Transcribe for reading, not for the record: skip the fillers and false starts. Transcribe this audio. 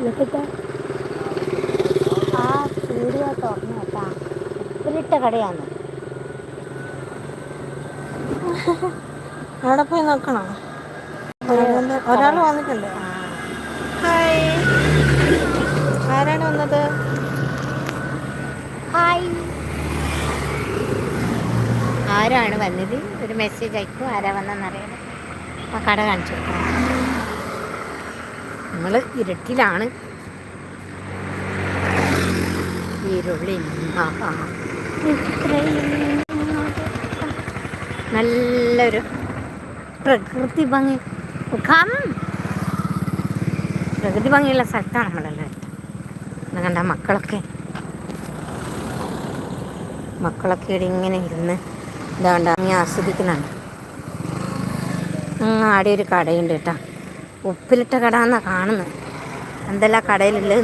എന്നിട്ട് ആ വീഡിയോ തുറന്നു കേട്ടാ, ഉപ്പിലിട്ട കടയാണ്. അവിടെ പോയി നോക്കണോ? ഒരു ഒരാൾ കടയാണ്. വന്നിട്ടുണ്ട്. ഹായ്, ആരാണ് വന്നത്? ഹായ്, ആരാണ് വന്നത്? ഒരു മെസ്സേജ് അയക്കും, ആരാ വന്നതെന്നറിയാം. ആ കട കാണിച്ചു കൊടുക്കണം. നമ്മൾ ഇരുട്ടിലാണ്. ഇരുളിൽ നല്ലൊരു പ്രകൃതി ഭംഗി, പ്രകൃതി ഭംഗിയുള്ള സ്ഥലത്താണ് നമ്മളെല്ലാം. കണ്ട മക്കളൊക്കെ ഇവിടെ ഇങ്ങനെ ഇരുന്ന് ഇതാണ്ട് അങ്ങ് ആസ്വദിക്കുന്നുണ്ട്. ആടെ ഒരു കടയുണ്ട് കേട്ടോ, ഉപ്പിലിട്ട കട എന്നാണ് കാണുന്നത്. എന്തെല്ലാം കടയിലുള്ളത്